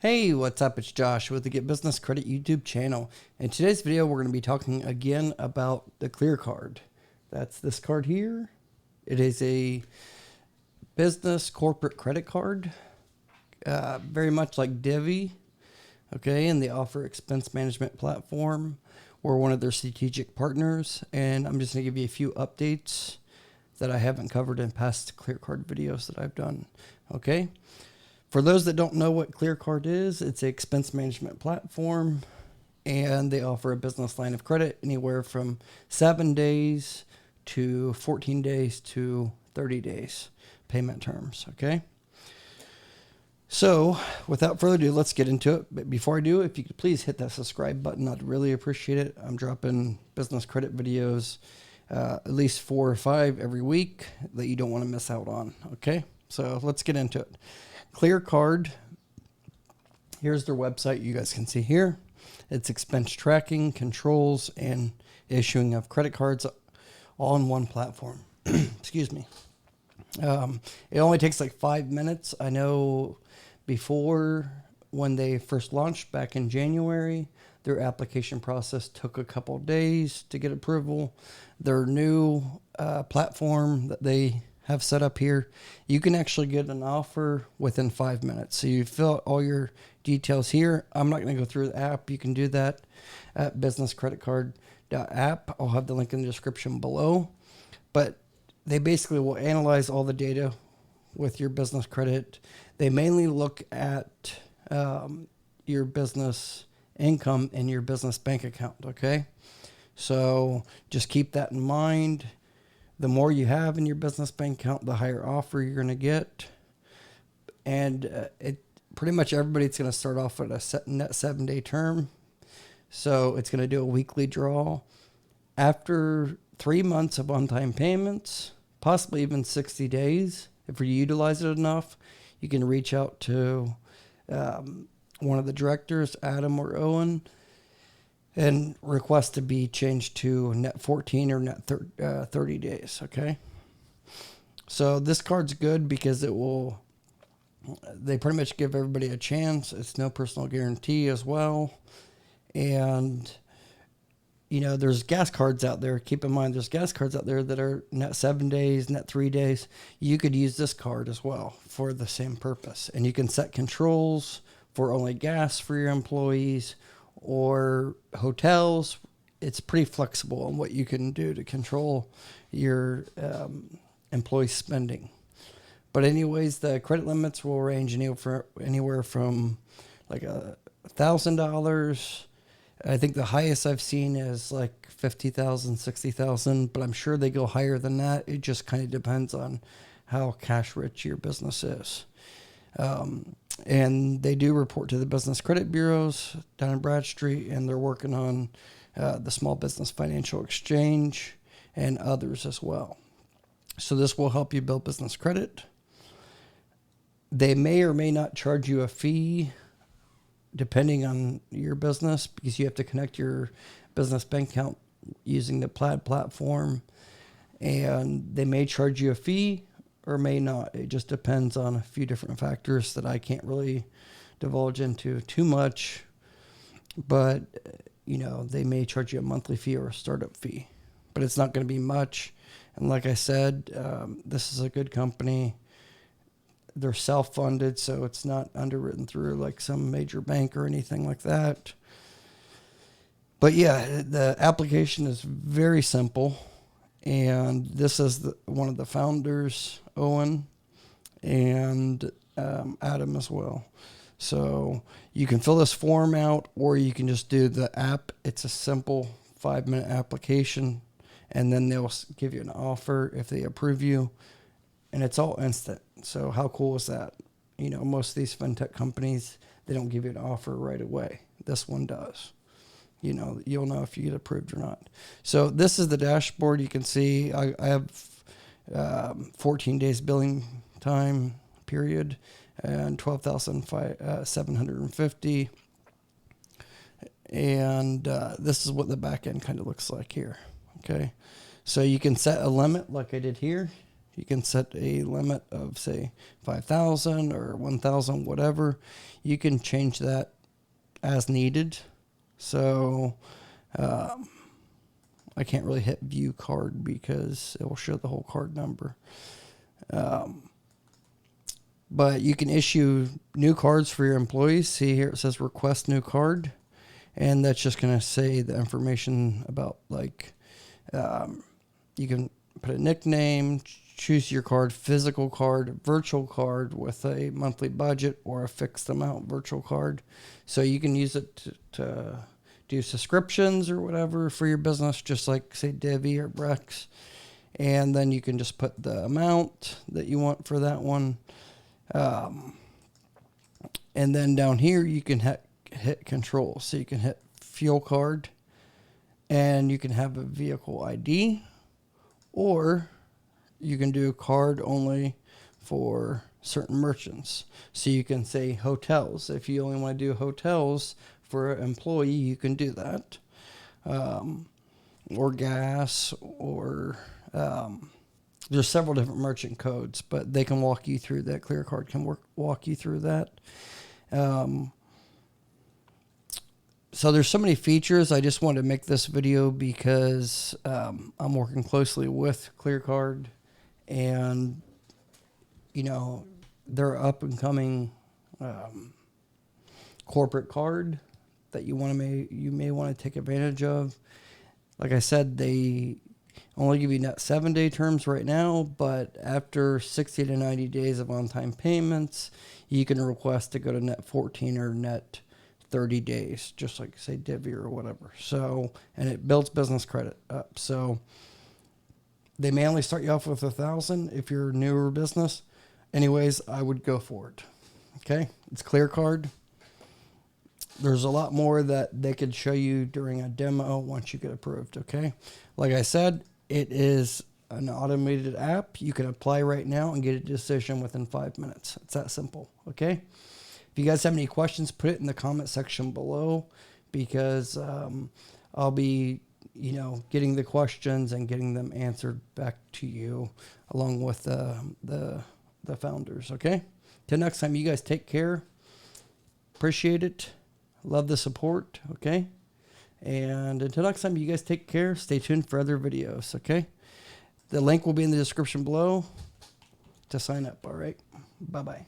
Hey, what's up? It's Josh with the Get Business Credit YouTube channel. In today's video, we're going to be talking again about the KleerCard. That's this card here. It is a business corporate credit card, very much like Divvy. Okay, and they offer expense management platform. We're one of their strategic partners, and I'm just going to give you a few updates that I haven't covered in past KleerCard videos that I've done. Okay. For those that don't know what KleerCard is, it's an expense management platform, and they offer a business line of credit anywhere from 7 days to 14 days to 30 days payment terms, okay? So without further ado, let's get into it. But before I do, if you could please hit that subscribe button, I'd really appreciate it. I'm dropping business credit videos, at least 4 or 5 every week that you don't want to miss out on, okay? So let's get into it. KleerCard, here's their website. You guys can see here. It's expense tracking, controls, and issuing of credit cards all in one platform. Excuse me. It only takes like 5 minutes. I know before, when they first launched back in January, their application process took a couple of days to get approval. Their new platform that they have set up here, you can actually get an offer within 5 minutes. So you fill out all your details here. I'm not going to go through the app. You can do that at businesscreditcard.app. I'll have the link in the description below. But they basically will analyze all the data with your business credit. They mainly look at your business income and your business bank account, okay? So just keep that in mind. The more you have in your business bank account, the higher offer you're going to get. And it pretty much everybody's going to start off at a net 7-day term. So it's going to do a weekly draw. After 3 months of on-time payments, possibly even 60 days, if you utilize it enough, you can reach out to one of the directors, Adam or Owen, and request to be changed to net 14 or net 30 days, okay? So this card's good because they pretty much give everybody a chance. It's no personal guarantee as well. And, you know, there's gas cards out there. Keep in mind, there's gas cards out there that are net 7 days, net 3 days. You could use this card as well for the same purpose. And you can set controls for only gas for your employees or hotels. It's pretty flexible on what you can do to control your employee spending. But anyways, the credit limits will range anywhere from like $1,000. I think the highest I've seen is like 50,000, 60,000, but I'm sure they go higher than that. It just kind of depends on how cash rich your business is. And they do report to the business credit bureaus, Dun and Bradstreet, and they're working on the Small Business Financial Exchange and others as well. So this will help you build business credit. They may or may not charge you a fee depending on your business, because you have to connect your business bank account using the Plaid platform, and they may charge you a fee or may not. It just depends on a few different factors that I can't really divulge into too much. But, you know, they may charge you a monthly fee or a startup fee, but it's not going to be much. And like I said, this is a good company. They're self-funded, so it's not underwritten through like some major bank or anything like that. But yeah, the application is very simple. And this is one of the founders, Owen, and Adam as well. So you can fill this form out, or you can just do the app. It's a simple 5-minute application, and then they'll give you an offer if they approve you, and it's all instant. So how cool is that? You know, most of these fintech companies, they don't give you an offer right away. This one does. You know, you'll know if you get approved or not. So this is the dashboard. You can see I have 14 days billing time period and 12,750. And this is what the back end kind of looks like here. Okay. So you can set a limit like I did here. You can set a limit of, say, 5,000 or 1,000, whatever. You can change that as needed. So I can't really hit view card because it will show the whole card number. But you can issue new cards for your employees. See here, it says request new card. And that's just going to say the information about, like, you can put a nickname, choose your card, physical card, virtual card with a monthly budget, or a fixed amount virtual card. So you can use it to do subscriptions or whatever for your business, just like, say, Divvy or Brex. And then you can just put the amount that you want for that one. And then down here, you can hit control. So you can hit fuel card, and you can have a vehicle ID, or you can do card only for certain merchants. So you can say hotels. If you only want to do hotels for an employee, you can do that. Or gas, or there's several different merchant codes, but they can walk you through that. KleerCard can walk you through that. So there's so many features. I just wanted to make this video because I'm working closely with KleerCard, and they're up and coming corporate card that you may want to take advantage of. Like I said, they only give you net 7-day terms right now, but after 60 to 90 days of on-time payments, you can request to go to net 14 or net 30 days, just like, say, Divvy or whatever. So, and it builds business credit up. So they may only start you off with 1,000 if you're a newer business. Anyways, I would go for it. Okay, it's KleerCard. There's a lot more that they could show you during a demo once you get approved. Okay, like I said, it is an automated app. You can apply right now and get a decision within 5 minutes. It's that simple. Okay. If you guys have any questions, put it in the comment section below, because I'll be, getting the questions and getting them answered back to you along with the founders. Okay. Till next time, you guys take care. Appreciate it. Love the support. Okay. And until next time, you guys take care. Stay tuned for other videos. Okay. The link will be in the description below to sign up. All right. Bye-bye.